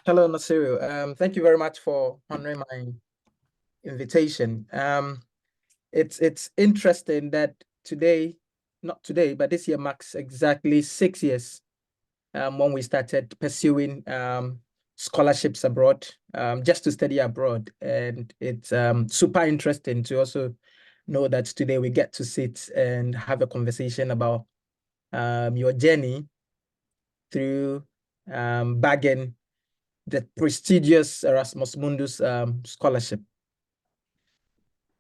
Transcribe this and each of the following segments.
Hello, Nasiru. Thank you very much for honoring my invitation. It's interesting that today, not today, but this year marks exactly 6 years when we started pursuing scholarships abroad, just to study abroad. And it's super interesting to also know that today we get to sit and have a conversation about your journey through bagging the prestigious Erasmus Mundus Scholarship.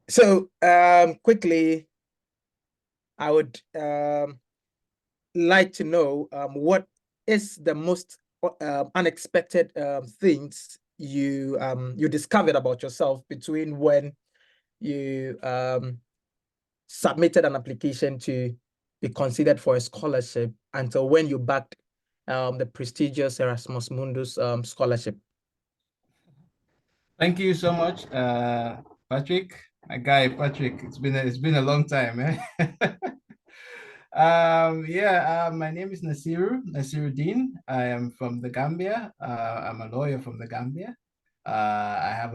So quickly, I would like to know what is the most unexpected things you discovered about yourself between when you submitted an application to be considered for a scholarship until when you backed the prestigious Erasmus Mundus Scholarship. Thank you so much, Patrick. My guy, Patrick. It's been a long time, eh? My name is Nasiru Deen. I am from the Gambia. I'm a lawyer from the Gambia. I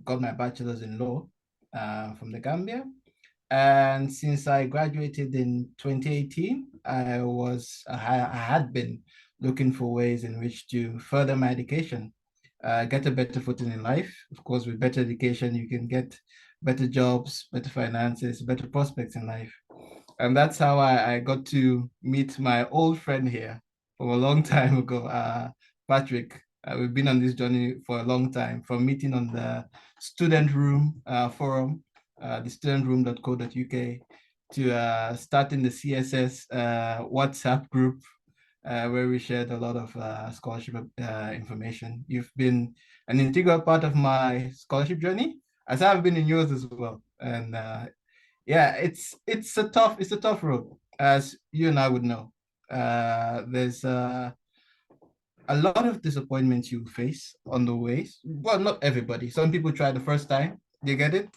got my bachelor's in law from the Gambia. And since I graduated in 2018, I had been looking for ways in which to further my education, get a better footing in life. Of course, with better education, you can get better jobs, better finances, better prospects in life. And that's how I got to meet my old friend here from a long time ago, Patrick. We've been on this journey for a long time, from meeting on the student room forum, the studentroom.co.uk, to starting the CSS WhatsApp group, where we shared a lot of scholarship information. You've been an integral part of my scholarship journey, as I've been in yours as well. And yeah, it's a tough road, as you and I would know. There's a lot of disappointments you face on the way. Well, not everybody. Some people try the first time, you get it.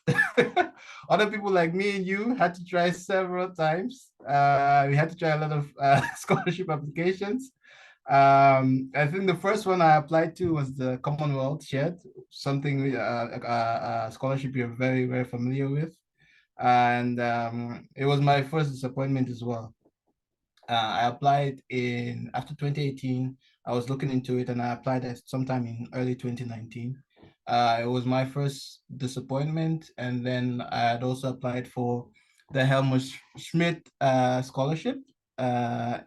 Other people like me and you had to try several times. We had to try a lot of scholarship applications. I think the first one I applied to was the Commonwealth Shared, something a scholarship you're very, very familiar with. And it was my first disappointment as well. I applied in after 2018. I was looking into it and I applied at sometime in early 2019. It was my first disappointment. And then I had also applied for the Helmut Schmidt Scholarship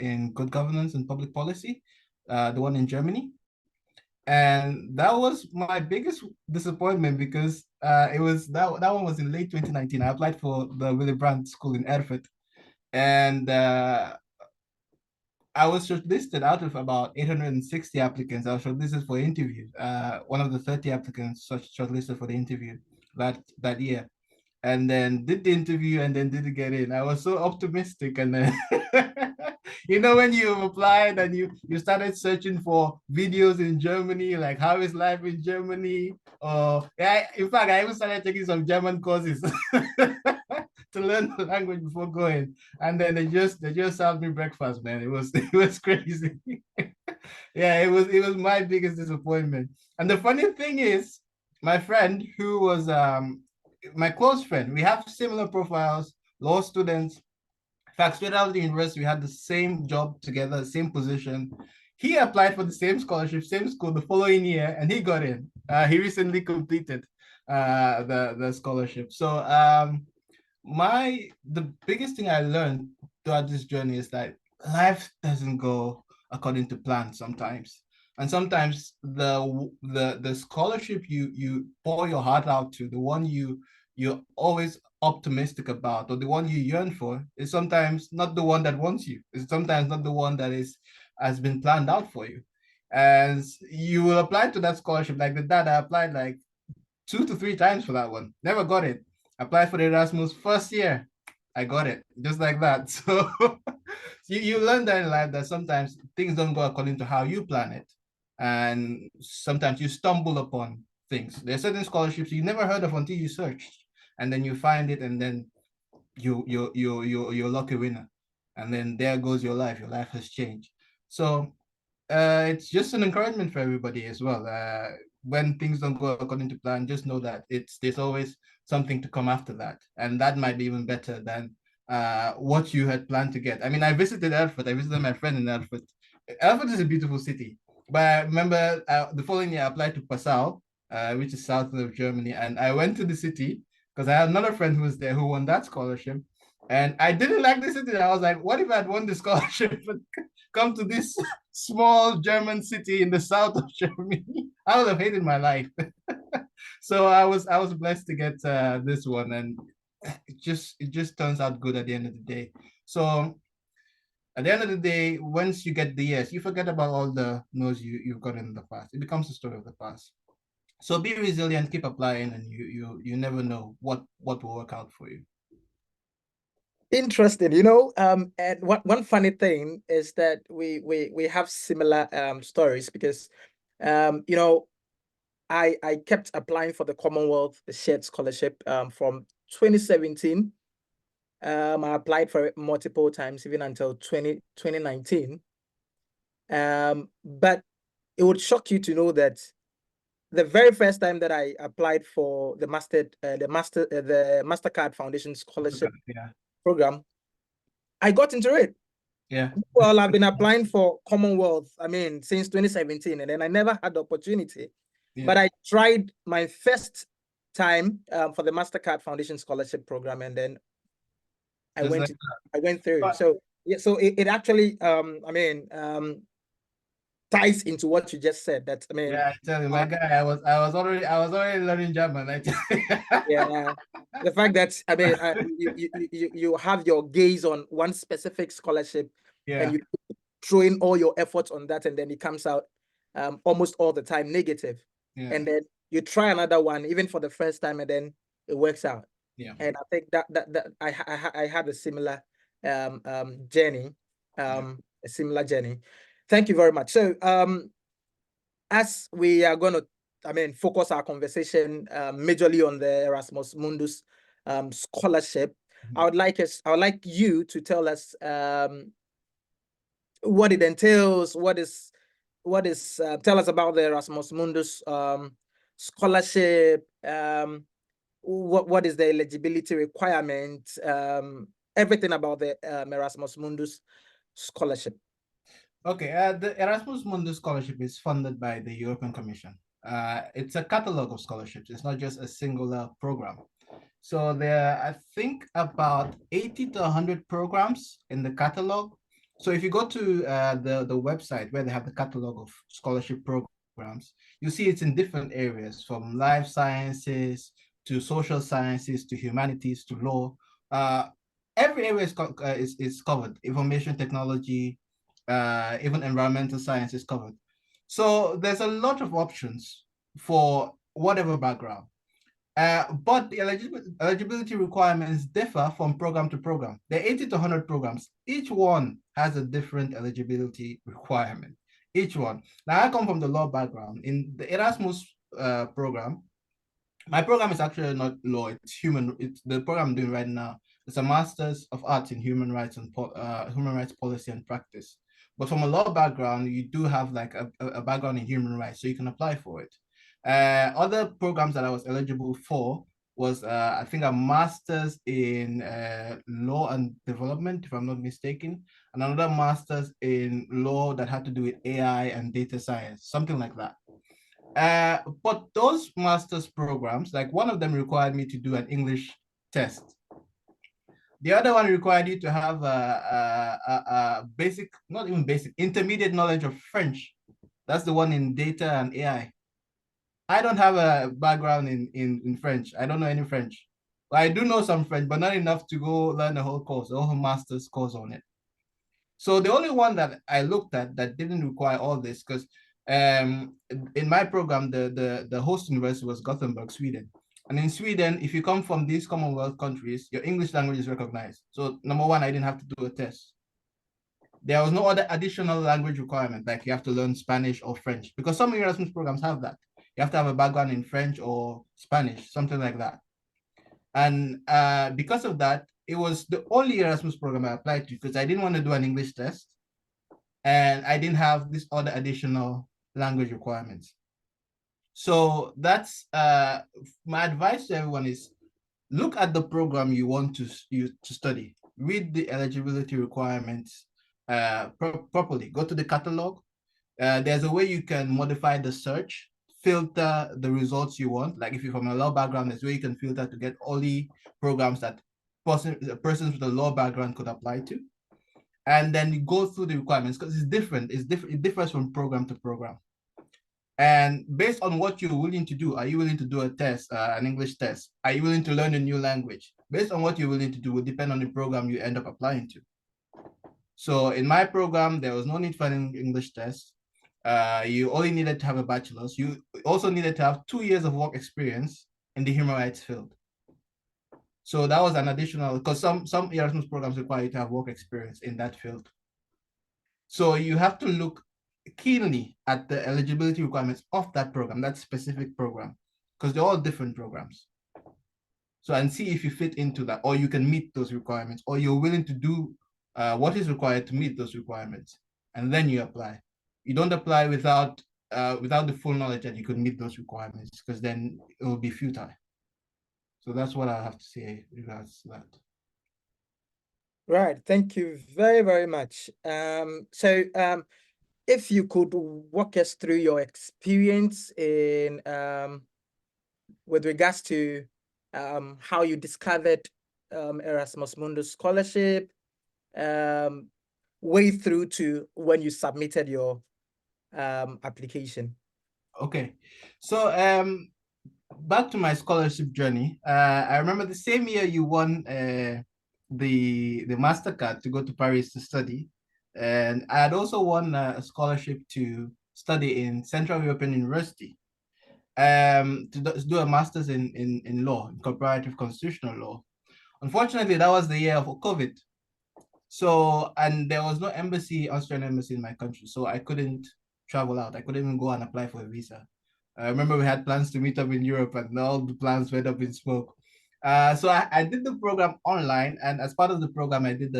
in Good Governance and Public Policy, the one in Germany. And that was my biggest disappointment because that one was in late 2019. I applied for the Willy Brandt School in Erfurt. And I was shortlisted out of about 860 applicants. I was shortlisted for interview. One of the 30 applicants shortlisted for the interview that year, and then did the interview and then didn't get in. I was so optimistic, and then when you applied and you started searching for videos in Germany, like how is life in Germany, or yeah, in fact, I even started taking some German courses to learn the language before going. And then they just served me breakfast, man. It was crazy. Yeah, it was my biggest disappointment. And the funny thing is, my friend who was my close friend, we have similar profiles, law students. In fact, straight out of the university, we had the same job together, same position. He applied for the same scholarship, same school the following year, and he got in. He recently completed the scholarship. So the biggest thing I learned throughout this journey is that life doesn't go according to plan sometimes. And sometimes the scholarship you pour your heart out to, the one you're always optimistic about, or the one you yearn for, is sometimes not the one that wants you. It's sometimes not the one that has been planned out for you. And you will apply to that scholarship. Like the dad, I applied like 2 to 3 times for that one. Never got it. Applied for the Erasmus first year. I got it. Just like that. So you learn that in life, that sometimes things don't go according to how you plan it. And sometimes you stumble upon things. There are certain scholarships you never heard of until you searched. And then you find it, and then you're lucky winner. And then there goes your life. Your life has changed. So It's just an encouragement for everybody as well. When things don't go according to plan, just know that there's always something to come after that, and that might be even better than what you had planned to get. I mean, I visited Erfurt. I visited my friend in Erfurt. Erfurt is a beautiful city, but I remember the following year I applied to Passau, which is south of Germany, and I went to the city because I had another friend who was there who won that scholarship, and I didn't like the city. I was like, what if I'd won the scholarship and come to this small German city in the south of Germany? I would have hated my life. So I was blessed to get this one, and it just turns out good at the end of the day. So at the end of the day, once you get the yes, you forget about all the no's you've got in the past. It becomes a story of the past. So be resilient, keep applying, and you never know what will work out for you. Interesting, and one funny thing is that we have similar stories because I kept applying for the Commonwealth Shared Scholarship from 2017. I applied for it multiple times, even until 2019. But it would shock you to know that the very first time that I applied for the Mastercard Foundation Scholarship Yeah, program, I got into it. yeah, Well, I've been applying for Commonwealth, since 2017, and then I never had the opportunity. yeah. But I tried my first time for the Mastercard Foundation Scholarship program, and then I Just went like I went through. but So yeah, so it actually ties into what you just said. That yeah, I tell you, uh, my guy, I was already learning German. I tell you. yeah, the fact that you have your gaze on one specific scholarship, and Yeah, you throw in all your efforts on that, and then it comes out almost all the time negative. yeah, And then you try another one, even for the first time, and then it works out. yeah, And I think that I had a similar journey, yeah. a similar journey. Thank you very much. So as we are going to, focus our conversation majorly on the Erasmus Mundus scholarship, Mhm. I would like you to tell us what it entails, tell us about the Erasmus Mundus scholarship, what is the eligibility requirement, everything about the Erasmus Mundus scholarship. Okay, the Erasmus Mundus Scholarship is funded by the European Commission. It's a catalog of scholarships. It's not just a singular program. So there are, I think, about 80 to 100 programs in the catalog. So if you go to the website where they have the catalog of scholarship programs, you see it's in different areas, from life sciences to social sciences to humanities to law. Uh, every area is covered. Information technology, even environmental science is covered. So there's a lot of options for whatever background. But the eligibility requirements differ from program to program. There are 80 to 100 programs. Each one has a different eligibility requirement. Each one. Now, I come from the law background. In the Erasmus program, my program is actually not law, it's the program I'm doing right now. It's a Master's of Arts in Human Rights and Human Rights Policy and Practice. But from a law background, you do have like a background in human rights, so you can apply for it. Other programs that I was eligible for was, I think, a master's in law and development, if I'm not mistaken, and another master's in law that had to do with AI and data science, something like that. But those master's programs, like one of them required me to do an English test. The other one required you to have a basic, not even basic, intermediate knowledge of French. That's the one in data and AI. I don't have a background in French. I don't know any French. I do know some French, but not enough to go learn the whole course, the whole master's course on it. So the only one that I looked at that didn't require all this, because in my program, the host university was Gothenburg, Sweden. And in Sweden, if you come from these Commonwealth countries, your English language is recognized. So number one, I didn't have to do a test. There was no other additional language requirement, like you have to learn Spanish or French, because some Erasmus programs have that. You have to have a background in French or Spanish, something like that. And because of that, it was the only Erasmus program I applied to, because I didn't want to do an English test. and I didn't have this other additional language requirements. So that's my advice to everyone is look at the program you want to study. Read the eligibility requirements properly. Go to the catalog. There's a way you can modify the search, filter the results you want. Like if you're from a law background, there's a way you can filter to get only programs that persons with a law background could apply to. And then you go through the requirements because it's different. It differs from program to program. And based on what you're willing to do, are you willing to do a test, an English test? Are you willing to learn a new language? Based on what you're willing to do will depend on the program you end up applying to. So in my program, there was no need for an English test. You only needed to have a bachelor's. You also needed to have 2 years of work experience in the human rights field. So that was an additional, because some Erasmus programs require you to have work experience in that field. So you have to look keenly at the eligibility requirements of that program, that specific program, because they're all different programs. So, and see if you fit into that, or you can meet those requirements, or you're willing to do what is required to meet those requirements, and then you apply. You don't apply without the full knowledge that you could meet those requirements, because then it will be futile. So that's what I have to say regards to that. Right. Thank you very, very much. If you could walk us through your experience in with regards to how you discovered Erasmus Mundus Scholarship, way through to when you submitted your application. Okay, so back to my scholarship journey. I remember the same year you won the MasterCard to go to Paris to study, and I had also won a scholarship to study in Central European University, to do a master's in law, in comparative constitutional law. Unfortunately, that was the year of COVID. So, and there was no embassy, Australian embassy in my country, so I couldn't travel out. I couldn't even go and apply for a visa. I remember we had plans to meet up in Europe, and all the plans went up in smoke. So I did the program online, and as part of the program, I did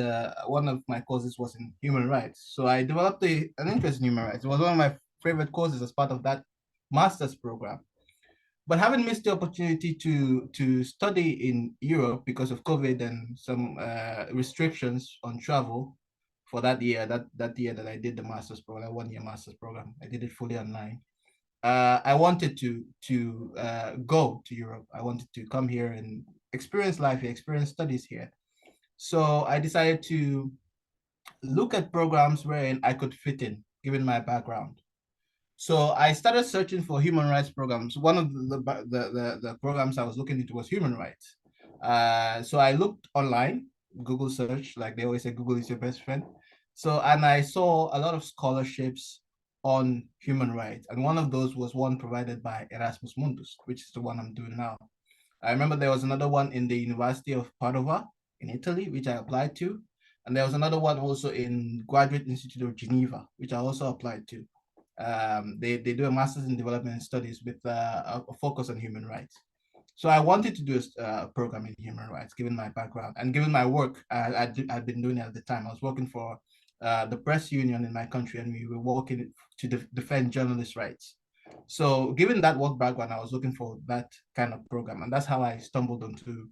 one of my courses was in human rights. So I developed an interest in human rights. It was one of my favorite courses as part of that master's program. But having missed the opportunity to study in Europe because of COVID and some restrictions on travel for that year, that year that I did the master's program, 1 year master's program, I did it fully online. I wanted to go to Europe. I wanted to come here and experience life here, experience studies here. So I decided to look at programs wherein I could fit in, given my background. So I started searching for human rights programs. One of the programs I was looking into was human rights. So I looked online, Google search, like they always say, Google is your best friend. So, and I saw a lot of scholarships on human rights. And one of those was one provided by Erasmus Mundus, which is the one I'm doing now. I remember there was another one in the University of Padova in Italy, which I applied to. And there was another one also in Graduate Institute of Geneva, which I also applied to. They do a master's in development studies with a focus on human rights. So I wanted to do a program in human rights, given my background and given my work I'd been doing at the time. I was working for the press union in my country, and we were working to defend journalists' rights. So given that work background, I was looking for that kind of program, and that's how I stumbled onto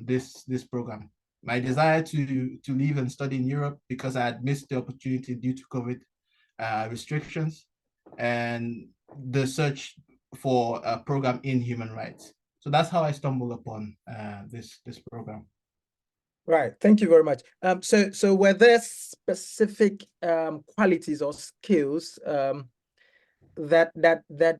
this program. My desire to live and study in Europe because I had missed the opportunity due to COVID restrictions, and the search for a program in human rights. So that's how I stumbled upon this program. Right. Thank you very much. So were there specific qualities or skills that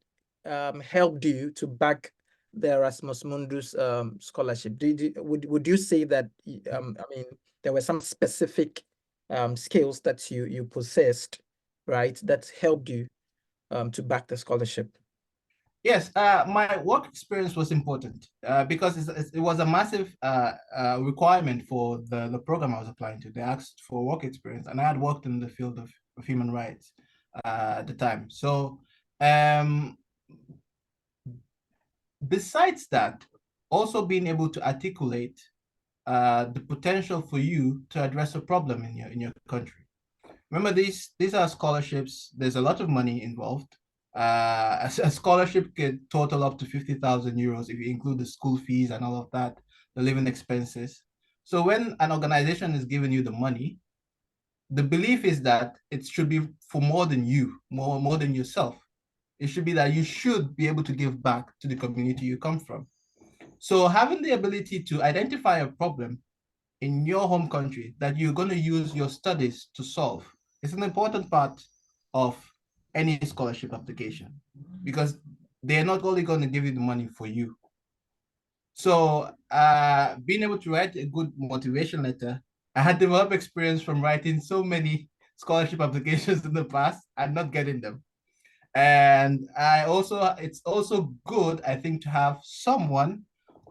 helped you to back the Erasmus Mundus scholarship? Would you say that I mean there were some specific skills that you possessed, right, that helped you to back the scholarship? Yes, my work experience was important because it was a massive requirement for the program I was applying to. They asked for work experience, and I had worked in the field of human rights at the time. So besides that, also being able to articulate the potential for you to address a problem in your country. remember these are scholarships. There's a lot of money involved. A scholarship could total up to 50,000 euros if you include the school fees and all of that, the living expenses. So when an organization is giving you the money, the belief is that it should be for more than you, more than yourself. It should be that you should be able to give back to the community you come from. So having the ability to identify a problem in your home country that you're going to use your studies to solve is an important part of any scholarship application, because they're not only going to give you the money for you. So being able to write a good motivation letter, I had developed experience from writing so many scholarship applications in the past and not getting them. And it's also good, I think, to have someone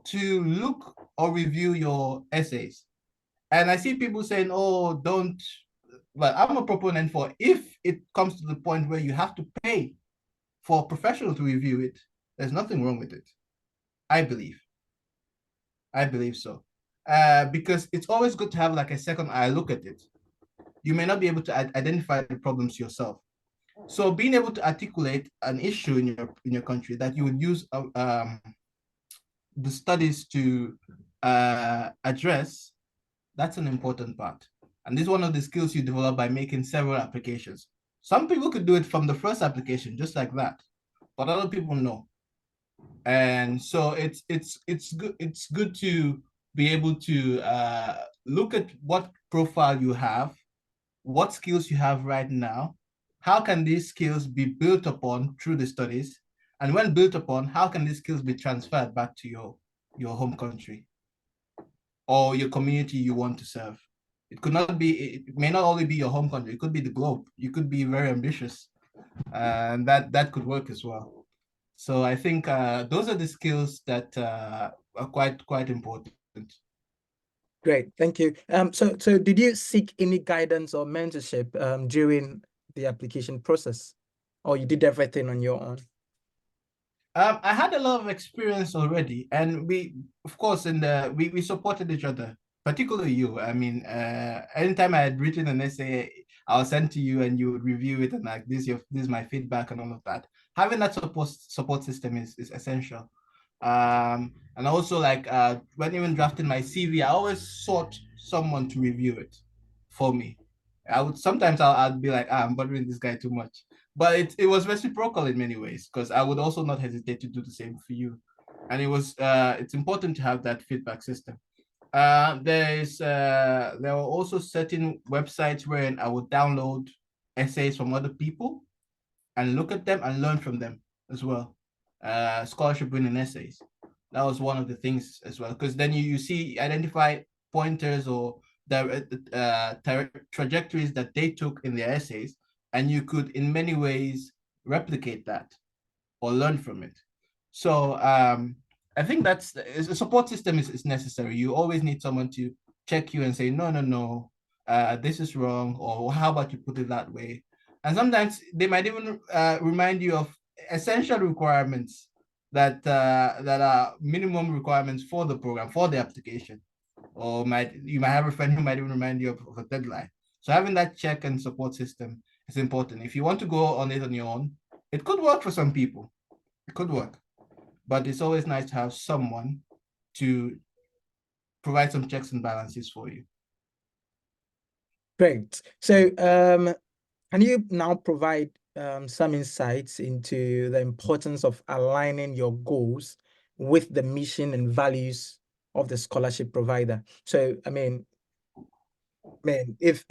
to look or review your essays. And I see people saying, oh, don't, well, I'm a proponent for if it comes to the point where you have to pay for a professional to review it, there's nothing wrong with it. I believe. I believe so. Because it's always good to have like a second eye look at it. You may not be able to identify the problems yourself. So being able to articulate an issue in your country that you would use the studies to address, that's an important part. And this is one of the skills you develop by making several applications. Some people could do it from the first application, just like that, but other people know. And so it's good to be able to look at what profile you have, what skills you have right now, how can these skills be built upon through the studies, and when built upon, how can these skills be transferred back to your home country or your community you want to serve. It may not only be your home country, it could be the globe. You could be very ambitious, and that could work as well. So I think those are the skills that are quite important. Great, thank you. So did you seek any guidance or mentorship during the application process, or you did everything on your own? I had a lot of experience already, and of course, we supported each other, particularly you. I mean, anytime I had written an essay, I'll send to you, and you would review it, and like this is my feedback and all of that. Having that support system is essential. And also like when even drafting my CV, I always sought someone to review it for me. I would sometimes I'd be like, I'm bothering this guy too much, but it was reciprocal in many ways, because I would also not hesitate to do the same for you. And it's important to have that feedback system. There were also certain websites where I would download essays from other people and look at them and learn from them as well. Scholarship winning essays. That was one of the things as well, because then you identify pointers or trajectories that they took in their essays, and you could in many ways replicate that or learn from it. So I think that's a support system is necessary. You always need someone to check you and say, no, this is wrong, or how about you put it that way? And sometimes they might even remind you of essential requirements that are minimum requirements for the program, for the application. Or you might have a friend who might even remind you of a deadline. So having that check and support system is important. If you want to go on it on your own, it could work for some people. It could work. But it's always nice to have someone to provide some checks and balances for you. Great. So can you now provide some insights into the importance of aligning your goals with the mission and values of the scholarship provider? So, I mean, if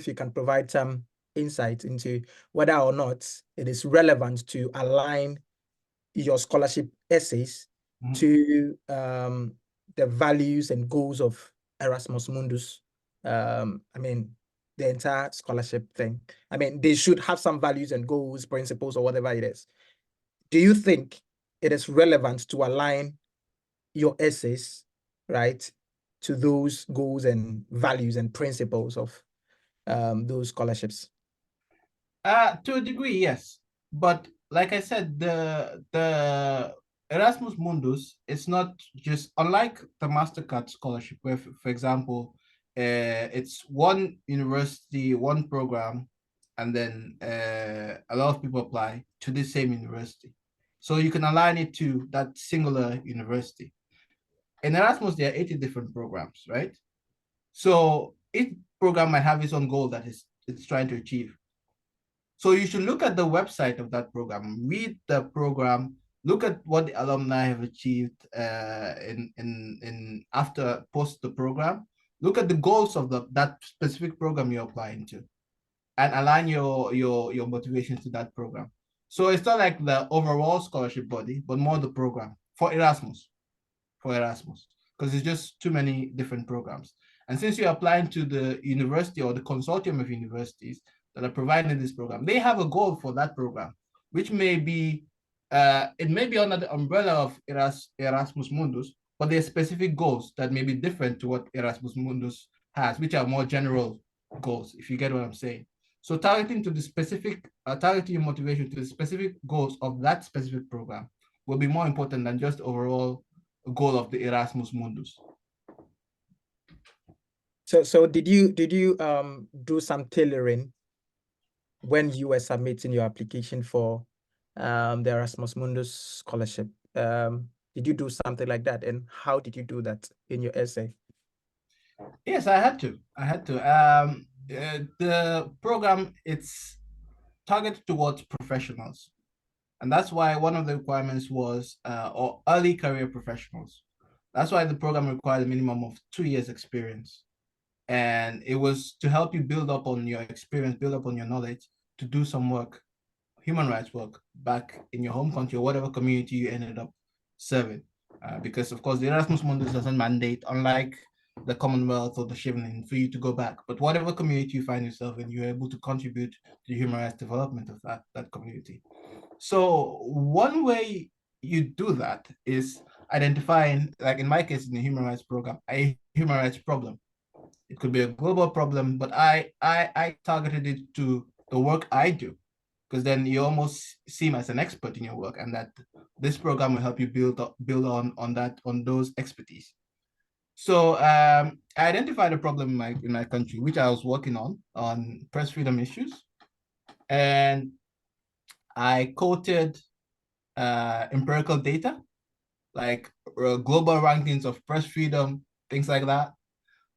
you can provide some insight into whether or not it is relevant to align your scholarship essays to the values and goals of Erasmus Mundus. I mean, the entire scholarship thing. I mean, they should have some values and goals, principles, or whatever it is. Do you think it is relevant to align your essays, right, to those goals and values and principles of those scholarships? To a degree, yes. But like I said, the Erasmus Mundus is not just unlike the MasterCard scholarship, where, for example, it's one university, one program, and then a lot of people apply to the same university. So you can align it to that singular university. In Erasmus, there are 80 different programs, right? So each program might have its own goal that it's trying to achieve. So you should look at the website of that program, read the program, look at what the alumni have achieved in after post the program. Look at the goals of that specific program you're applying to, and align your motivations to that program. So it's not like the overall scholarship body, but more the program for Erasmus, because it's just too many different programs. And since you're applying to the university or the consortium of universities that are providing this program, they have a goal for that program, which may be, it may be under the umbrella of Erasmus Mundus, but there are specific goals that may be different to what Erasmus Mundus has, which are more general goals, if you get what I'm saying. So targeting to the specific, targeting your motivation to the specific goals of that specific program will be more important than just overall goal of the Erasmus Mundus. So did you do some tailoring when you were submitting your application for the Erasmus Mundus Scholarship? Did you do something like that, and how did you do that in your essay? Yes, I had to. The program, it's targeted towards professionals, and that's why one of the requirements was or early career professionals. That's why the program required a minimum of 2 years experience. And it was to help you build up on your experience, build up on your knowledge, to do some work, human rights work, back in your home country or whatever community you ended up serving. Because, of course, the Erasmus Mundus doesn't mandate, unlike the Commonwealth or the Chevening, for you to go back. But whatever community you find yourself in, you're able to contribute to the human rights development of that community. So one way you do that is identifying, like in my case, in the human rights program, a human rights problem. It could be a global problem, but I targeted it to the work I do, because then you almost seem as an expert in your work, and that this program will help you build on those expertise. So I identified a problem in my country, which I was working on press freedom issues, and I quoted empirical data like global rankings of press freedom, things like that.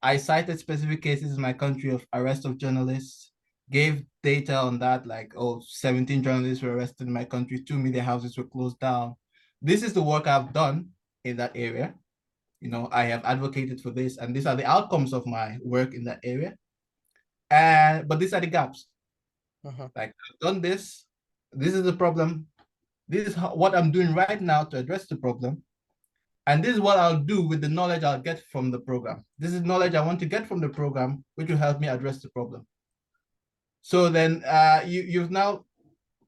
I cited specific cases in my country of arrest of journalists, gave data on that, like, 17 journalists were arrested in my country, 2 media houses were closed down. This is the work I've done in that area. I have advocated for this, and these are the outcomes of my work in that area. But these are the gaps. Like, I've done this. This is the problem. This is what I'm doing right now to address the problem. And this is what I'll do with the knowledge I'll get from the program. This is knowledge I want to get from the program, which will help me address the problem. So then you've now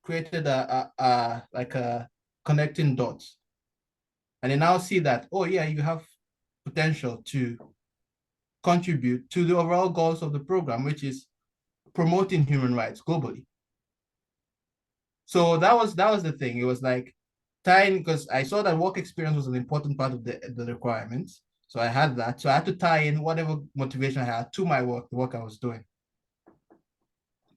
created a connecting dots. And you now see that, oh yeah, you have potential to contribute to the overall goals of the program, which is promoting human rights globally. So that was the thing. It was like tying, because I saw that work experience was an important part of the requirements. So I had that. So I had to tie in whatever motivation I had to my work, the work I was doing.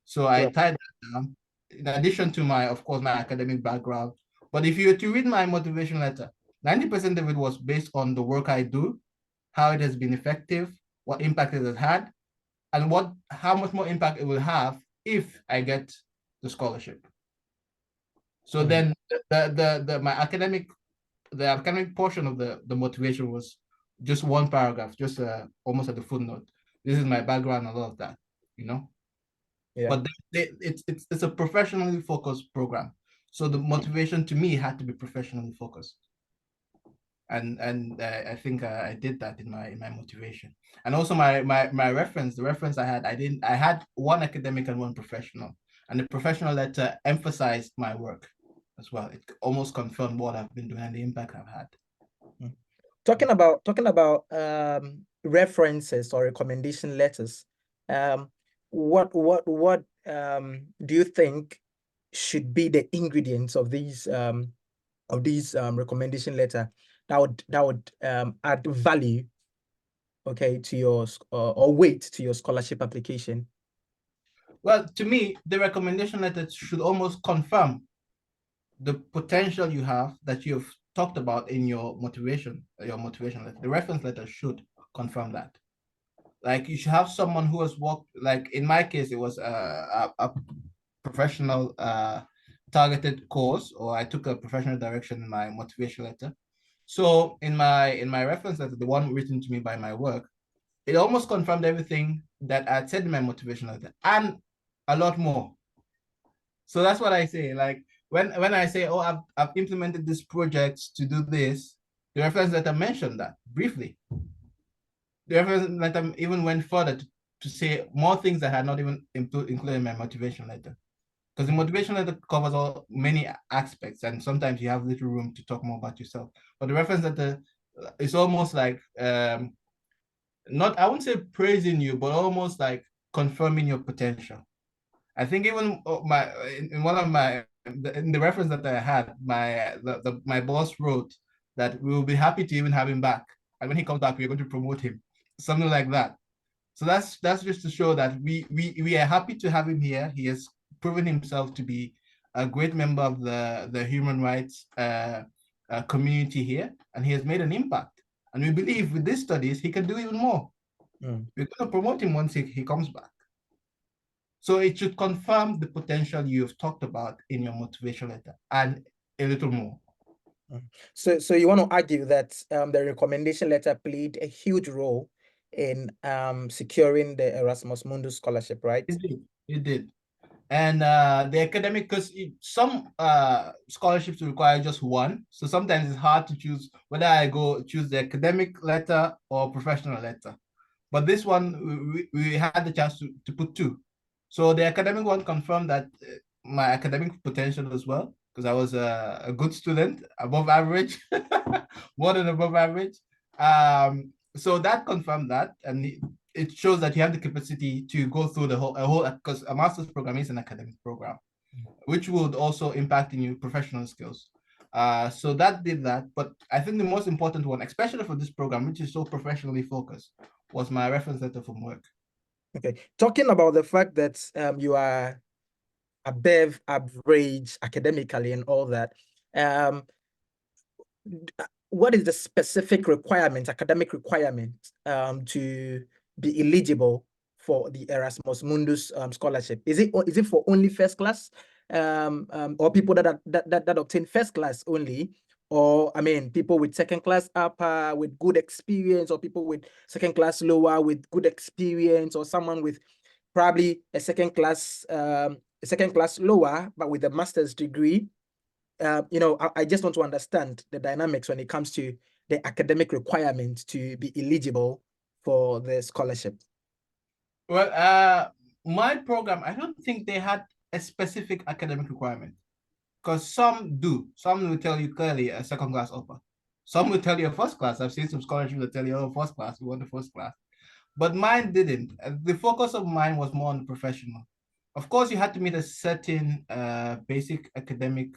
So I tied that down, in addition to of course, my academic background. But if you were to read my motivation letter, 90% of it was based on the work I do, how it has been effective, what impact it has had, and how much more impact it will have if I get the scholarship. So then my academic portion of the motivation was just one paragraph, just almost at the footnote. This is my background, a lot of that, Yeah. But it's a professionally focused program. So the motivation to me had to be professionally focused. And I think I did that in my motivation. And also my reference, the reference I had one academic and one professional. And the professional letter emphasized my work as well. It almost confirmed what I've been doing and the impact I've had. Talking about references or recommendation letters, what do you think should be the ingredients of these recommendation letter that would add value, okay, to your or weight to your scholarship application? Well, to me, the recommendation letter should almost confirm the potential you have that you've talked about in your motivation letter. The reference letter should confirm that. Like you should have someone who has worked, like in my case, it was a professional targeted course, or I took a professional direction in my motivation letter. So in my reference letter, the one written to me by my work, it almost confirmed everything that I said in my motivation letter and a lot more. So that's what I say. Like when I say, oh, I've implemented this project to do this, the reference letter mentioned that briefly. The reference letter even went further to say more things that I had not even included in my motivation letter. Because the motivation letter covers many aspects, and sometimes you have little room to talk more about yourself. But the reference letter is almost like not, I wouldn't say praising you, but almost like confirming your potential. I think even in one of my in the reference that I had, my boss wrote that we will be happy to even have him back, and when he comes back, we're going to promote him, something like that. So that's just to show that we are happy to have him here. He has proven himself to be a great member of the human rights community here, and he has made an impact. And we believe with these studies, he can do even more. Mm. We're going to promote him once he comes back. So it should confirm the potential you've talked about in your motivation letter and a little more. So you want to argue that the recommendation letter played a huge role in securing the Erasmus Mundus Scholarship, right? It did. It did. And the academic, because some scholarships require just one. So sometimes it's hard to choose whether I choose the academic letter or professional letter. But this one, we had the chance to put two. So the academic one confirmed that my academic potential as well, because I was a good student, above average, more than above average. So that confirmed that, and it shows that you have the capacity to go through the whole, because a master's program is an academic program, which would also impact in your professional skills. So that did that. But I think the most important one, especially for this program, which is so professionally focused, was my reference letter from work. Okay. Talking about the fact that you are above average academically and all that, what is the specific requirement, academic requirement, to be eligible for the Erasmus Mundus scholarship? Is it for only first class, or people that obtain first class only, or I mean people with second class upper with good experience, or people with second class lower with good experience, or someone with probably a second class lower but with a master's degree? I just want to understand the dynamics when it comes to the academic requirement to be eligible for the scholarship. Well, my program, I don't think they had a specific academic requirement, because some do. Some will tell you clearly a second class upper. Some will tell you a first class. I've seen some scholarships that tell you, oh, first class, we want the first class. But mine didn't. The focus of mine was more on the professional. Of course, you had to meet a certain basic academic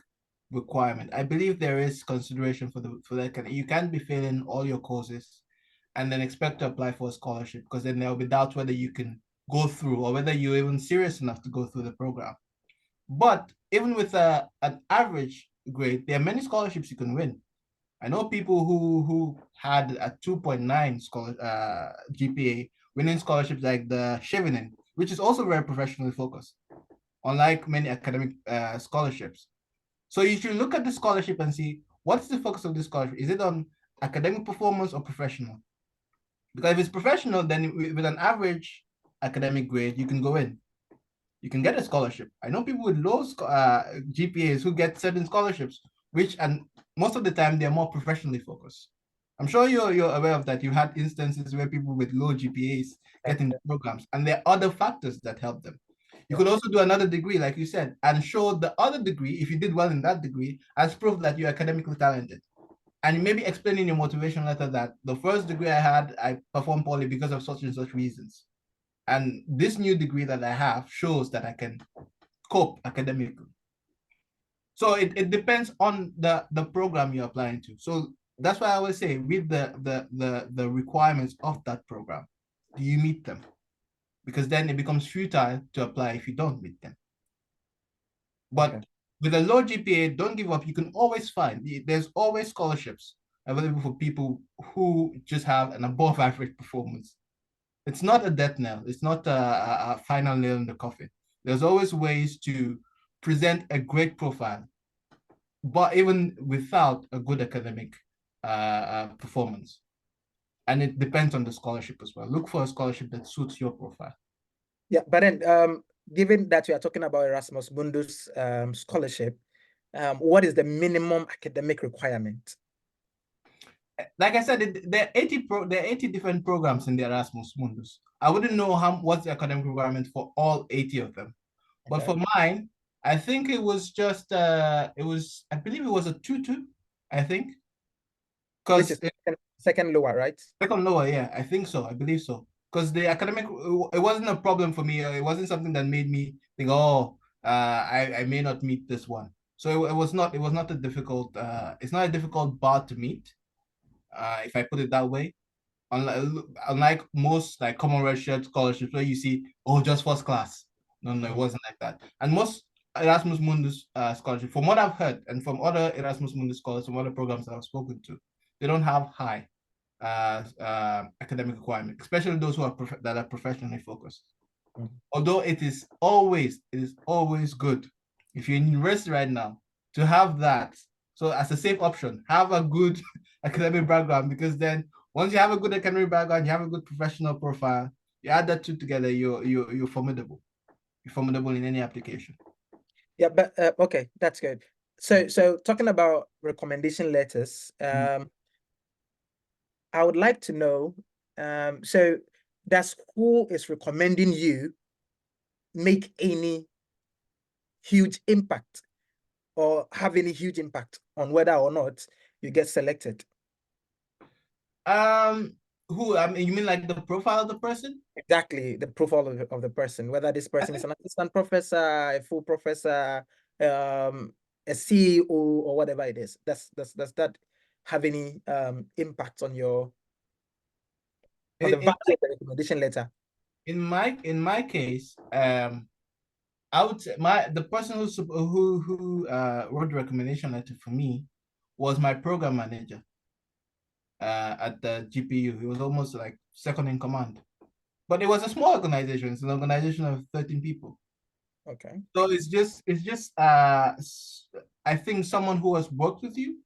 requirement. I believe there is consideration for that. You can't be failing all your courses and then expect to apply for a scholarship, because then there will be doubts whether you can go through or whether you're even serious enough to go through the program. But even with an average grade, there are many scholarships you can win. I know people who had a 2.9 GPA winning scholarships like the Chevening, which is also very professionally focused, unlike many academic scholarships. So you should look at the scholarship and see what's the focus of this scholarship. Is it on academic performance or professional? Because if it's professional, then with an average academic grade, you can go in. You can get a scholarship. I know people with low GPAs who get certain scholarships, and most of the time they're more professionally focused. I'm sure you're aware of that. You had instances where people with low GPAs get into programs, and there are other factors that help them. You could also do another degree, like you said, and show the other degree, if you did well in that degree, as proof that you're academically talented. And maybe explain in your motivation letter that the first degree I had, I performed poorly because of such and such reasons. And this new degree that I have shows that I can cope academically. So it depends on the program you're applying to. So that's why I always say, read the requirements of that program. Do you meet them? because then it becomes futile to apply if you don't meet them. But Okay. with a low GPA, don't give up. You can always find, there's always scholarships available for people who just have an above average performance. It's not a death knell. It's not a final nail in the coffin. There's always ways to present a great profile, but even without a good academic performance. And it depends on the scholarship as well. Look for a scholarship that suits your profile. Yeah, but then given that we are talking about Erasmus Mundus scholarship, what is the minimum academic requirement? Like I said, there are 80 different programs in the Erasmus Mundus. I wouldn't know what's the academic requirement for all 80 of them. But Okay. for mine, I think it was just I believe it was a 2-2, I think. Which Because is second lower, right? second lower, yeah, I think so. I believe so. Because the academic, it wasn't a problem for me. It wasn't something that made me think, oh, I may not meet this one. So it was not a difficult it's not a difficult bar to meet, if I put it that way. Unlike most like common redshirt scholarships where you see, oh, just first class. No, it wasn't like that. And most Erasmus Mundus scholarship, from what I've heard, and from other Erasmus Mundus scholars from other programs that I've spoken to, they don't have high academic requirements, especially those who are that are professionally focused. Although it is always good if you're in university right now to have that. So as a safe option, have a good academic background, because then once you have a good academic background, you have a good professional profile, you add that two together, you're formidable. You're formidable in any application. Yeah, but okay, that's good. So talking about recommendation letters, I would like to know, so does who is recommending you make any huge impact or have any huge impact on whether or not you get selected? Who, I mean, you mean like the profile of the person? Exactly, the profile of the person, whether this person is an assistant professor, a full professor, a CEO, or whatever it is. Does that have any impact on your on the value of the recommendation letter? In my case, I would say the person who wrote the recommendation letter for me was my program manager at the GPU. He was almost like second in command. But it was a small organization. It's an organization of 13 people. Okay. So it's just I think someone who has worked with you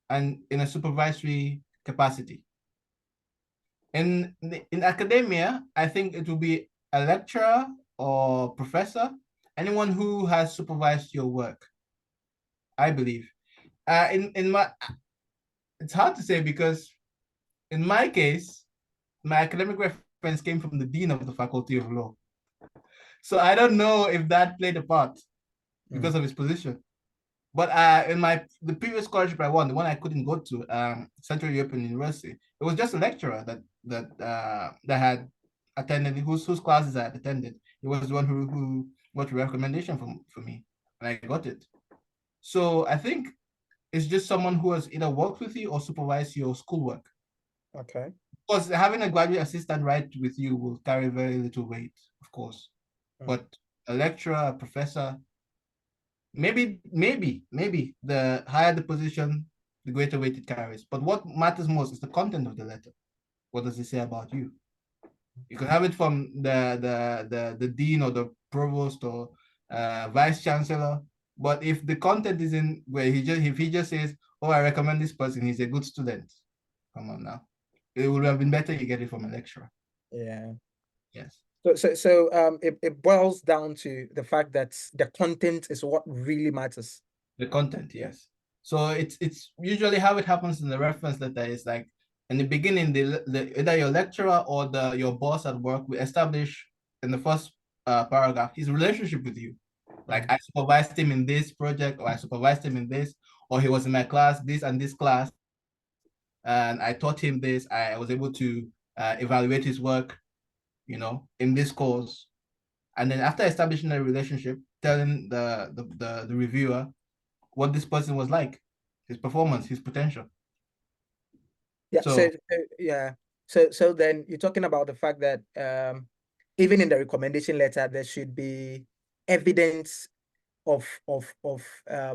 and in a supervisory capacity. In academia, I think it will be a lecturer or professor, anyone who has supervised your work, I believe. In my, it's hard to say because in my case, my academic reference came from the dean of the Faculty of Law. So I don't know if that played a part because of his position. But in the previous scholarship I won, the one I couldn't go to, Central European University, it was just a lecturer that had attended, whose classes I had attended. He was the one who got a recommendation for me, and I got it. So I think it's just someone who has either worked with you or supervised your schoolwork. Okay. Because having a graduate assistant write with you will carry very little weight, of course. But a lecturer, a professor, maybe the higher the position, the greater weight it carries. But what matters most is the content of the letter. What does it say about you? You can have it from the dean or the provost or vice chancellor, but if the content is in where if he just says, "Oh, I recommend this person, he's a good student," come on now, it would have been better you get it from a lecturer. Yeah. Yes. So it boils down to the fact that the content is what really matters. The content, yes. So it's usually how it happens in the reference letter is like in the beginning, either your lecturer or your boss at work will establish in the first paragraph his relationship with you. Like I supervised him in this project, or I supervised him in this, or he was in my class, this and this class, and I taught him this. I was able to evaluate his work, in this course. And then after establishing a relationship, telling the reviewer what this person was like, his performance, his potential. Yeah. So So yeah. So then you're talking about the fact that even in the recommendation letter, there should be evidence of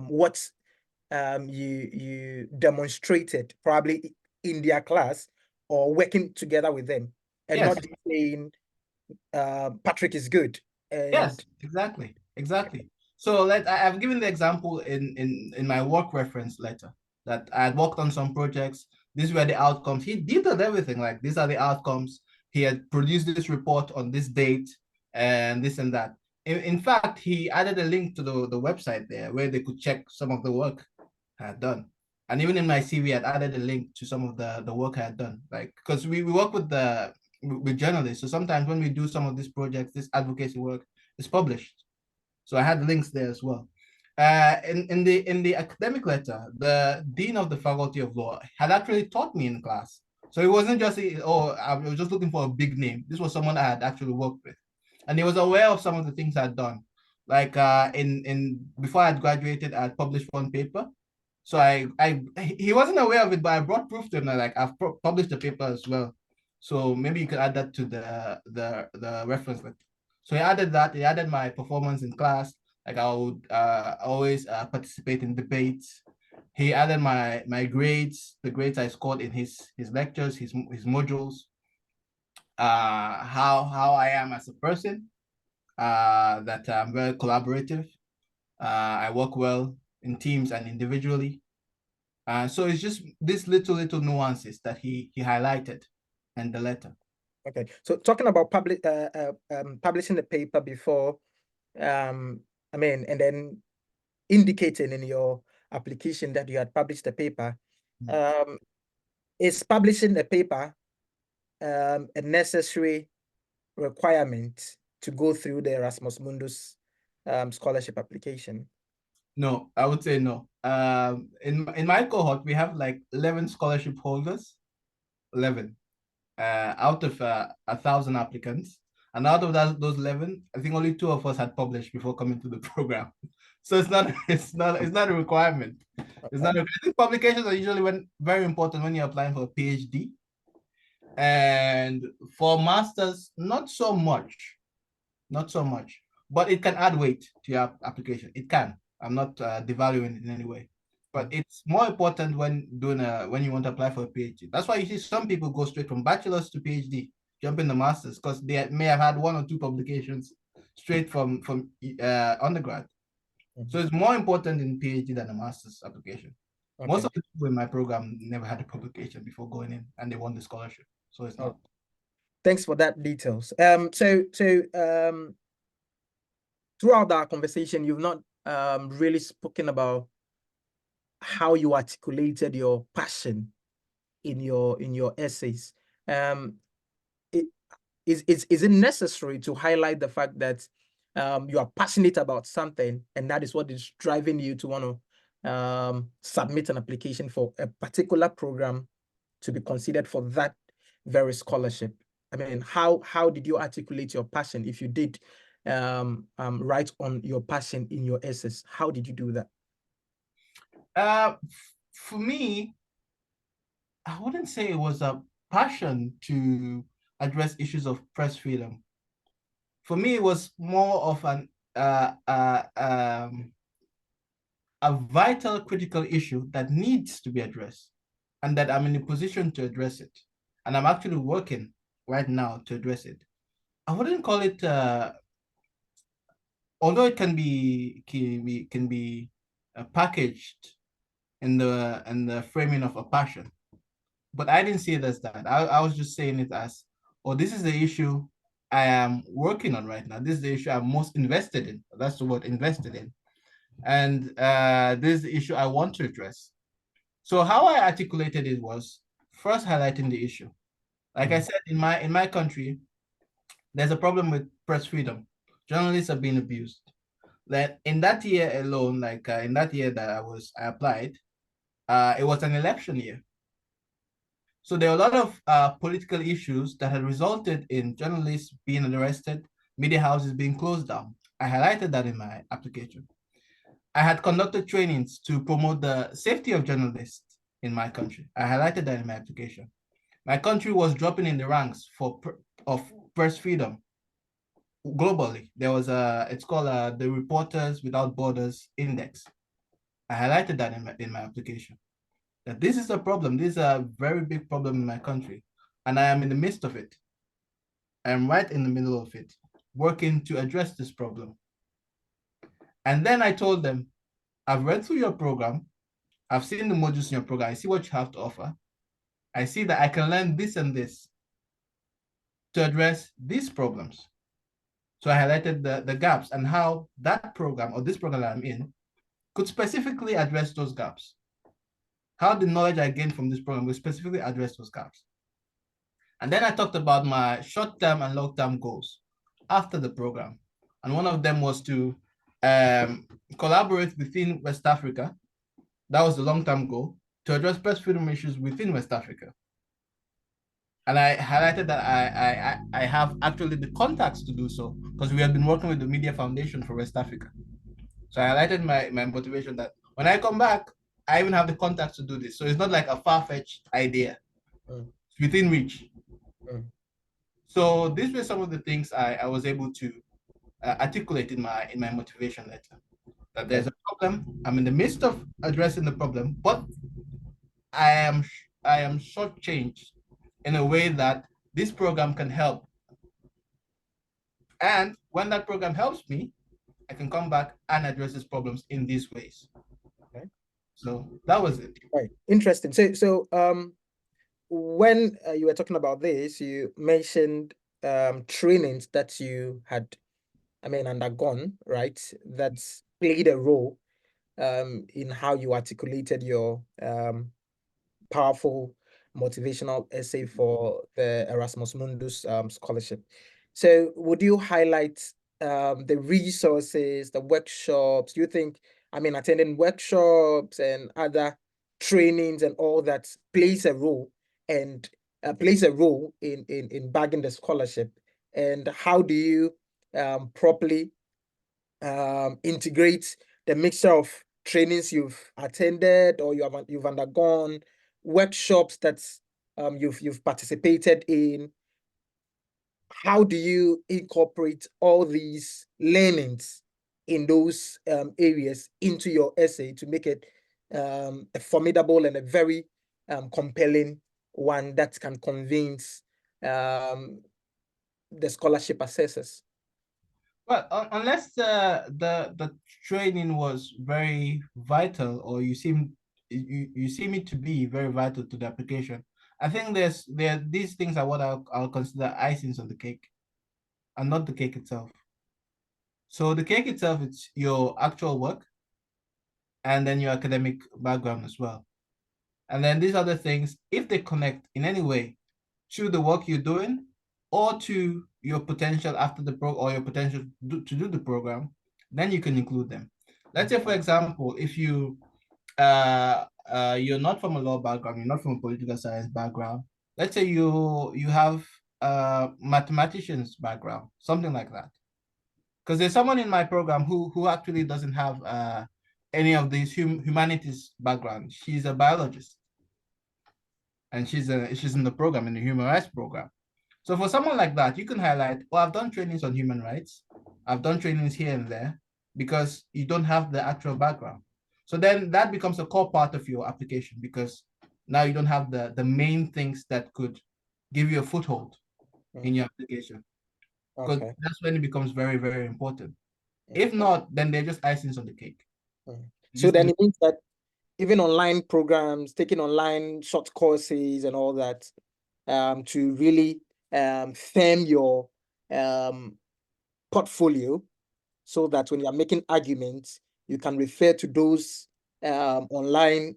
what you demonstrated, probably in their class or working together with them, and Yes. not just saying Patrick is good. Yes, And exactly. So I've given the example in my work reference letter that I had worked on some projects. These were the outcomes. He detailed everything, like these are the outcomes. He had produced this report on this date and this and that. In fact, he added a link to the website there where they could check some of the work I had done. And even in my CV, I added a link to some of the work I had done. Like, because we work with journalists. So sometimes when we do some of these projects, this advocacy work is published. So I had links there as well. In the academic letter, the dean of the faculty of law had actually taught me in class. So it wasn't just I was just looking for a big name. This was someone I had actually worked with, and he was aware of some of the things I'd done. Like in before I had graduated, I had published one paper. So he wasn't aware of it, but I brought proof to him that like I've published the paper as well. So maybe you could add that to the reference letter. So he added that. He added my performance in class. Like I would always participate in debates. He added my grades, the grades I scored in his lectures, his modules. How I am as a person. That I'm very collaborative. I work well in teams and individually. So it's just these little nuances that he highlighted in the letter. okay, so talking about publishing the paper before, I mean, and then indicating in your application that you had published the paper, is publishing the paper a necessary requirement to go through the Erasmus Mundus scholarship application? No, I would say no. In my cohort, we have like 11 scholarship holders, 11, out of 1,000 applicants. And out of those 11, I think only 2 of us had published before coming to the program. So it's not a requirement. It's not. I think publications are usually very important when you're applying for a PhD. And for masters, not so much, but it can add weight to your application. It can. I'm not devaluing it in any way, but it's more important when when you want to apply for a PhD. That's why you see some people go straight from bachelor's to PhD, jump in the masters, because they may have had 1 or 2 publications straight from undergrad. So it's more important in PhD than a master's application. Okay. Most of the people in my program never had a publication before going in, and they won the scholarship. So it's not. Thanks for that details. Throughout our conversation, you've not really spoken about how you articulated your passion in your essays. Is it necessary to highlight the fact that you are passionate about something, and that is what is driving you to want to submit an application for a particular program to be considered for that very scholarship? I mean, how did you articulate your passion? If you did write on your passion in your essays, how did you do that? For me, I wouldn't say it was a passion to address issues of press freedom. For me, it was more of a vital, critical issue that needs to be addressed, and that I'm in a position to address it. And I'm actually working right now to address it. I wouldn't call it, although it can be packaged in the framing of a passion, but I didn't see it as that. I was just saying it as, oh, this is the issue I am working on right now. This is the issue I'm most invested in. That's the word, invested in. And this is the issue I want to address. So how I articulated it was first highlighting the issue. Like I said, in my country, there's a problem with press freedom. Journalists are being abused. That in that year alone, like in that year that I applied, it was an election year. So there are a lot of political issues that had resulted in journalists being arrested, media houses being closed down. I highlighted that in my application. I had conducted trainings to promote the safety of journalists in my country. I highlighted that in my application. My country was dropping in the ranks of press freedom. globally, there was it's called the Reporters Without Borders Index. I highlighted that in my application, that this is a problem. This is a very big problem in my country, and I am in the midst of it. I am right in the middle of it, working to address this problem. And then I told them, I've read through your program. I've seen the modules in your program. I see what you have to offer. I see that I can learn this and this to address these problems. So I highlighted the gaps and how that program or this program that I'm in could specifically address those gaps. How the knowledge I gained from this program will specifically address those gaps. And then I talked about my short-term and long-term goals after the program. And one of them was to collaborate within West Africa. That was the long-term goal, to address breast freedom issues within West Africa. And I highlighted that I have actually the contacts to do so, because we have been working with the Media Foundation for West Africa. So I highlighted my motivation that when I come back, I even have the contacts to do this. So it's not like a far-fetched idea. It's within reach. So these were some of the things I was able to articulate in my motivation letter. That there's a problem. I'm in the midst of addressing the problem, but I am shortchanged in a way that this program can help. And when that program helps me, I can come back and address these problems in these ways. Okay. So that was it. Right. Interesting. So when you were talking about this, you mentioned trainings that you had, undergone, right? That's played a role in how you articulated your powerful motivational essay for the Erasmus Mundus Scholarship. So would you highlight the resources, the workshops? Do you think, attending workshops and other trainings and all that plays a role and in bagging the scholarship? And how do you properly integrate the mixture of trainings you've attended or you've undergone, workshops that you've participated in? How do you incorporate all these learnings in those areas into your essay to make it a formidable and a very compelling one that can convince the scholarship assessors? Well, unless the training was very vital, or you seem it to be very vital to the application, I think these things are what I'll consider icings on the cake, and not the cake itself. So the cake itself, it's your actual work, and then your academic background as well. And then these other things, if they connect in any way to the work you're doing or to your potential after the program, or your potential to do the program, then you can include them. Let's say, for example, if you're not from a law background, you're not from a political science background. Let's say you have a mathematician's background, something like that. Because there's someone in my program who actually doesn't have any of these humanities background. She's a biologist, and she's in the program, in the human rights program. So for someone like that, you can highlight, well, I've done trainings on human rights. I've done trainings here and there, because you don't have the actual background. So then that becomes a core part of your application, because now you don't have the main things that could give you a foothold in your application. Because that's when it becomes very, very important. If not, then they're just icings on the cake. So then it means that even online programs, taking online short courses and all that, to really firm your portfolio, so that when you're making arguments, you can refer to those online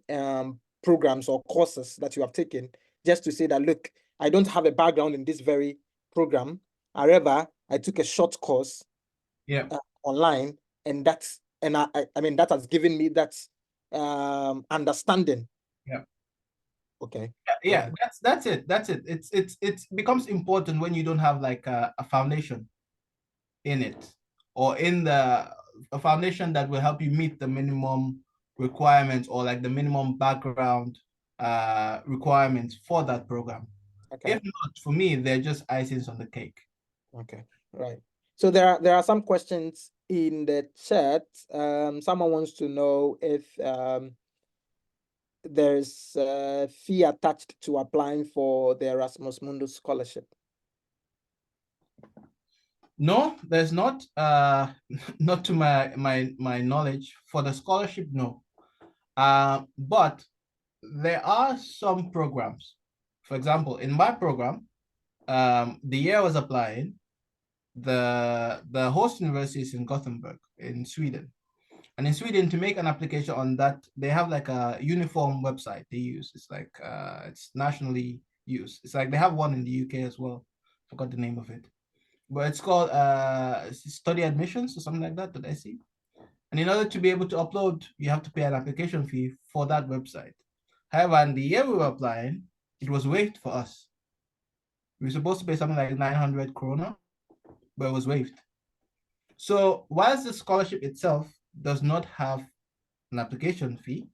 programs or courses that you have taken, just to say that, look, I don't have a background in this very program. However, I took a short course online, and that has given me that understanding. Yeah. Okay. Yeah, that's it. It becomes important when you don't have like a foundation in it, or in a foundation that will help you meet the minimum requirements, or like the minimum background requirements for that program. Okay. If not, for me, they're just icings on the cake. Okay, right. So there are some questions in the chat. Someone wants to know if there's a fee attached to applying for the Erasmus Mundus Scholarship. No, there's not. Not to my knowledge. For the scholarship, no. But there are some programs. For example, in my program, the year I was applying, the host university is in Gothenburg in Sweden. And in Sweden, to make an application on that, they have like a uniform website they use. It's like it's nationally used. It's like they have one in the UK as well. Forgot the name of it. But it's called study admissions or something like that, did I see? And in order to be able to upload, you have to pay an application fee for that website. However, in the year we were applying, it was waived for us. We were supposed to pay something like 900 krona, but it was waived. So whilst the scholarship itself does not have an application fee,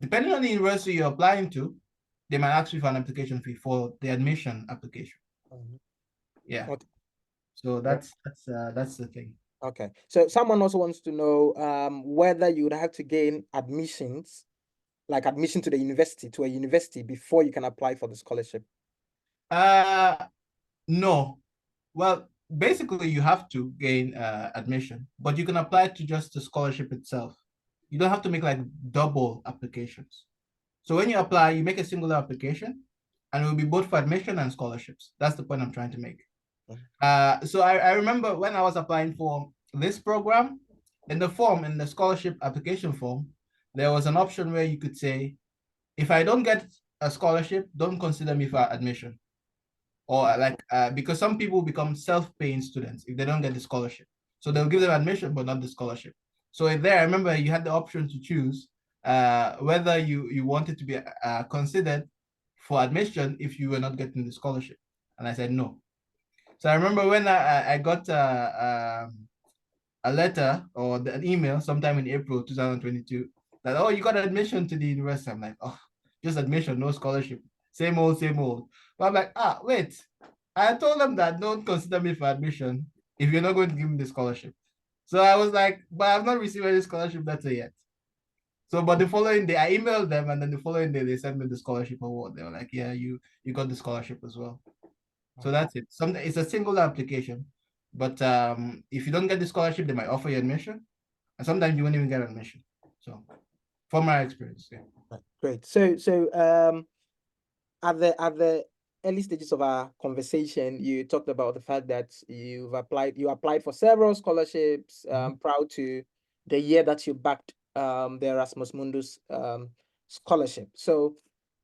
depending on the university you're applying to, they might ask you for an application fee for the admission application. Yeah. Okay. So that's the thing. Okay. So someone also wants to know whether you would have to gain admissions, like admission to a university before you can apply for the scholarship. No. Well, basically you have to gain admission, but you can apply to just the scholarship itself. You don't have to make like double applications. So when you apply, you make a singular application, and it will be both for admission and scholarships. That's the point I'm trying to make. So I remember when I was applying for this program, in the scholarship application form, there was an option where you could say, if I don't get a scholarship, don't consider me for admission. Or like, because some people become self-paying students if they don't get the scholarship. So they'll give them admission, but not the scholarship. So there, I remember you had the option to choose whether you wanted to be considered for admission if you were not getting the scholarship. And I said no. So I remember when I got a letter or an email sometime in April 2022 that, oh, you got admission to the university. I'm like, oh, just admission, no scholarship. Same old, same old. But I'm like, wait. I told them that don't consider me for admission if you're not going to give me the scholarship. So I was like, but I've not received any scholarship letter yet. So, but the following day, I emailed them, and then the following day, they sent me the scholarship award. They were like, yeah, you got the scholarship as well. So that's it. It's a single application, but if you don't get the scholarship, they might offer you admission, and sometimes you won't even get admission. So, from my experience, yeah. Great. So at the early stages of our conversation, you talked about the fact that you applied for several scholarships prior to the year that you backed the Erasmus Mundus scholarship. So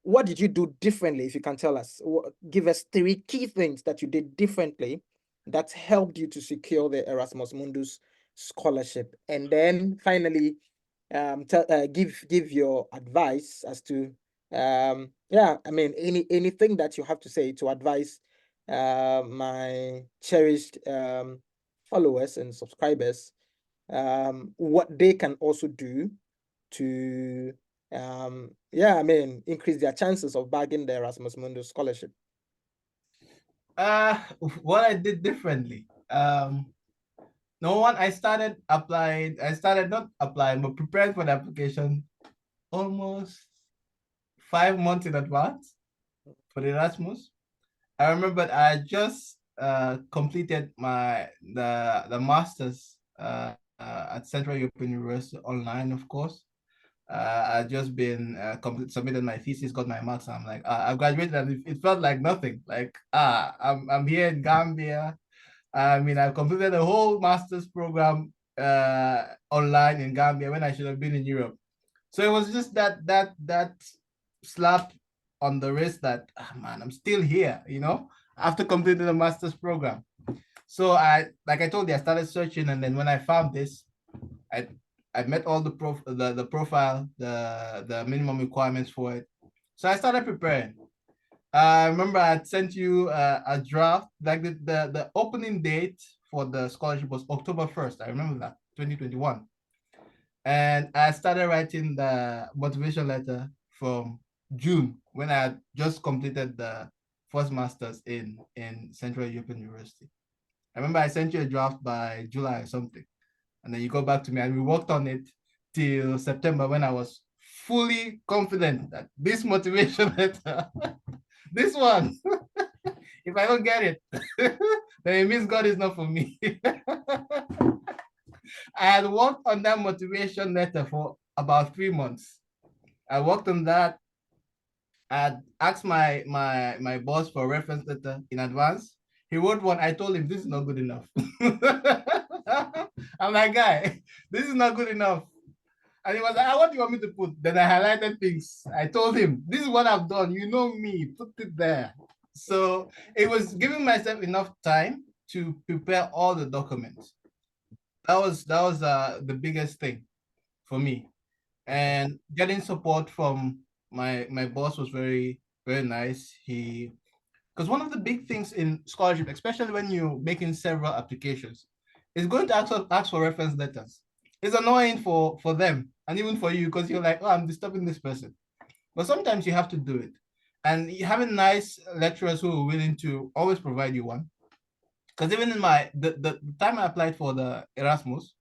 what did you do differently, if you can tell us? Give us 3 key things that you did differently that helped you to secure the Erasmus Mundus scholarship. And then finally, give your advice as to yeah, I mean, anything that you have to say to advise my cherished followers and subscribers what they can also do to yeah, I mean, increase their chances of bagging the Erasmus Mundus scholarship. What I did differently. No one, I started not applying, but preparing for the application almost 5 months in advance for the Erasmus. I remember I just completed the master's at Central European University online, of course. I just been submitted my thesis, got my marks. And I'm like, I graduated, and it felt like nothing. Like, I'm here in Gambia. I mean, I completed the whole master's program online in Gambia when I should have been in Europe. So it was just that slap on the wrist that, man, I'm still here, after completing the master's program. So like I told you, I started searching, and then when I found this, I met all the profile, the minimum requirements for it. So I started preparing. I remember I sent you a draft, like the opening date for the scholarship was October 1st. I remember that, 2021. And I started writing the motivation letter from June, when I had just completed the first master's in Central European University. I remember I sent you a draft by July or something, and then you go back to me and we worked on it till September when I was fully confident that this motivation letter, this one, if I don't get it, then it means God is not for me. I had worked on that motivation letter for about 3 months. I worked on that. I had asked my boss for a reference letter in advance. He wrote one. I told him this is not good enough. I'm like, guy, this is not good enough. And he was like, what do you want me to put? Then I highlighted things. I told him, this is what I've done. You know me, put it there. So it was giving myself enough time to prepare all the documents. That was the biggest thing for me. And getting support from my boss was very, very nice. Because one of the big things in scholarship, especially when you're making several applications, is going to ask for reference letters. It's annoying for them and even for you because you're like, oh, I'm disturbing this person. But sometimes you have to do it. And having nice lecturers who are willing to always provide you one. Because even in the time I applied for the Erasmus,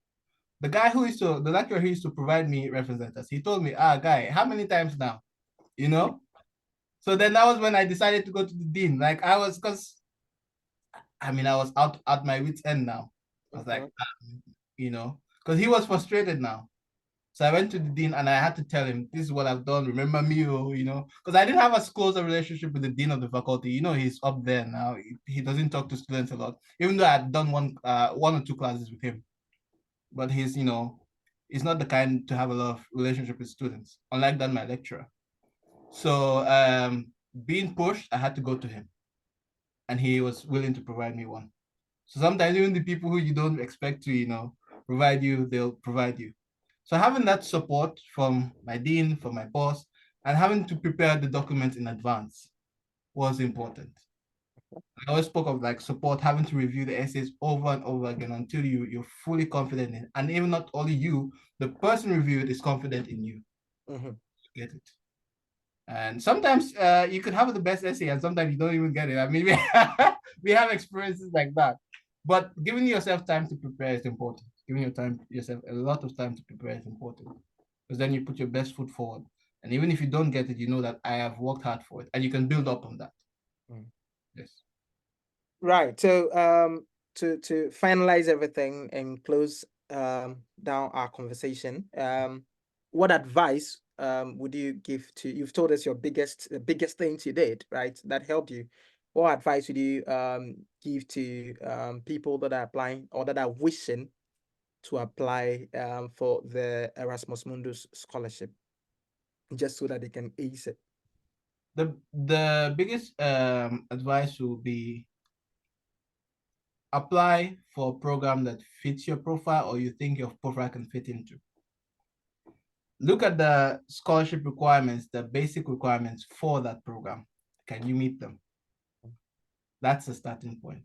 the lecturer who used to provide me reference letters, he told me, guy, how many times now? You know? So then that was when I decided to go to the dean. Like I was, I was out at my wit's end now. I was like, because he was frustrated now. So I went to the dean and I had to tell him, this is what I've done. Remember me, because I didn't have as close a relationship with the dean of the faculty. He's up there now. He doesn't talk to students a lot, even though I had done one or two classes with him. But he's not the kind to have a lot of relationship with students, unlike that my lecturer. So being pushed, I had to go to him, and he was willing to provide me one. So sometimes even the people who you don't expect to, provide you, they'll provide you. So having that support from my dean, from my boss, and having to prepare the documents in advance was important. I always spoke of like support, having to review the essays over and over again until you're fully confident in it. And even not only you, the person reviewed is confident in you. Mm-hmm. Get it. And sometimes you could have the best essay and sometimes you don't even get it. I mean, we have experiences like that. But giving yourself time to prepare is important. Giving yourself a lot of time to prepare is important. Because then you put your best foot forward. And even if you don't get it, you know that I have worked hard for it. And you can build up on that. Yes. Right. So to finalize everything and close down our conversation, what advice would you give to, you've told us the biggest things you did, right? That helped you. What advice would you give to people that are applying or that are wishing to apply for the Erasmus Mundus Scholarship, just so that they can ace it? The biggest advice would be apply for a program that fits your profile or you think your profile can fit into. Look at the scholarship requirements, the basic requirements for that program. Can you meet them? That's the starting point.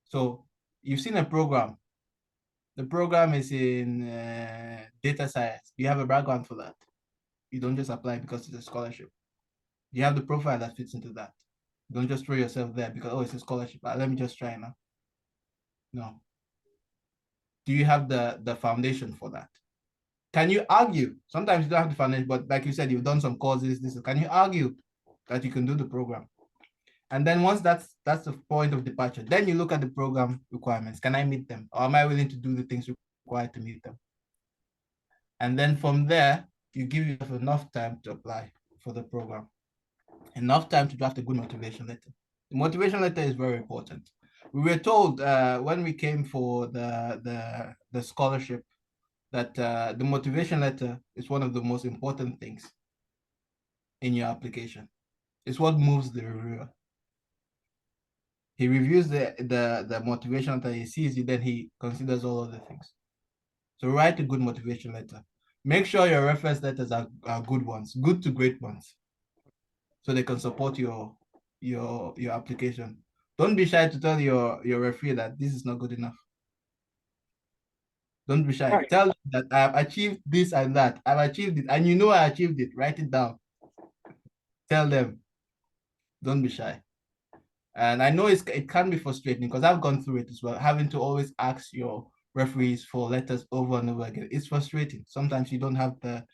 So you've seen a program. The program is in data science. You have a background for that. You don't just apply because it's a scholarship. You have the profile that fits into that. Don't just throw yourself there because, oh, it's a scholarship. Let me just try now. No. Do you have the foundation for that? Can you argue? Sometimes you don't have the foundation, but like you said, you've done some courses. Can you argue that you can do the program? And then once that's the point of departure, then you look at the program requirements. Can I meet them? Or am I willing to do the things required to meet them? And then from there, you give yourself enough time to apply for the program. Enough time to draft a good motivation letter. The motivation letter is very important. We were told when we came for the scholarship that the motivation letter is one of the most important things in your application. It's what moves the reviewer. He reviews the motivation letter, he sees it, then he considers all other things. So write a good motivation letter. Make sure your reference letters are good ones, good to great ones, so they can support your application. Don't be shy to tell your referee that this is not good enough. Don't be shy. Right. Tell them that I've achieved this and that. I've achieved it, and I achieved it. Write it down. Tell them. Don't be shy. And I know it can be frustrating because I've gone through it as well, having to always ask your referees for letters over and over again. It's frustrating. Sometimes you don't have the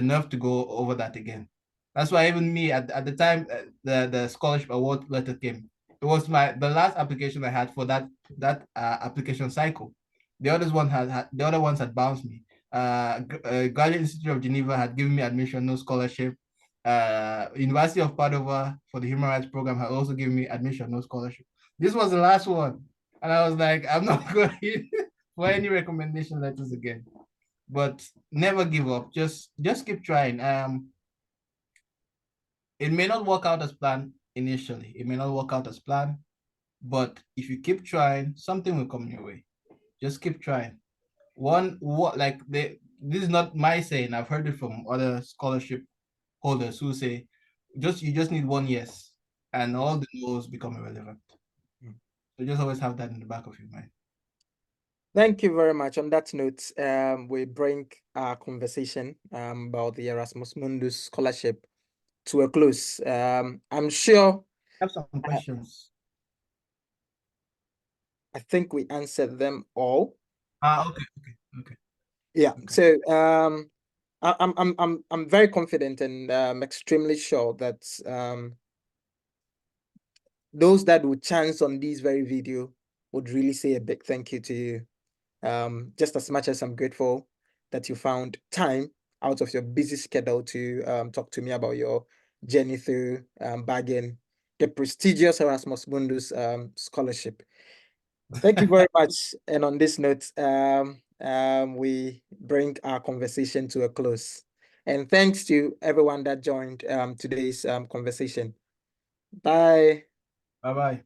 nerve to go over that again. That's why even me at the time the scholarship award letter came, it was the last application I had for that application cycle. The other ones had bounced me. Graduate Institute of Geneva had given me admission, no scholarship. University of Padova for the human rights program had also given me admission, no scholarship. This was the last one, and I was like, I'm not going for any recommendation letters again. But never give up. Just keep trying. It may not work out as planned initially. It may not work out as planned, but if you keep trying, something will come your way. Just keep trying. This is not my saying. I've heard it from other scholarship holders who say, you just need one yes, and all the no's become irrelevant. So just always have that in the back of your mind. Thank you very much. On that note, we bring our conversation about the Erasmus Mundus Scholarship to a close. I'm sure I have some questions. I think we answered them all. Okay. Yeah. Okay. So I'm very confident and extremely sure that those that would chance on this very video would really say a big thank you to you. Just as much as I'm grateful that you found time out of your busy schedule to talk to me about your journey through bagging the prestigious Erasmus Mundus Scholarship. Thank you very much. And on this note, we bring our conversation to a close. And thanks to everyone that joined today's conversation. Bye. Bye-bye.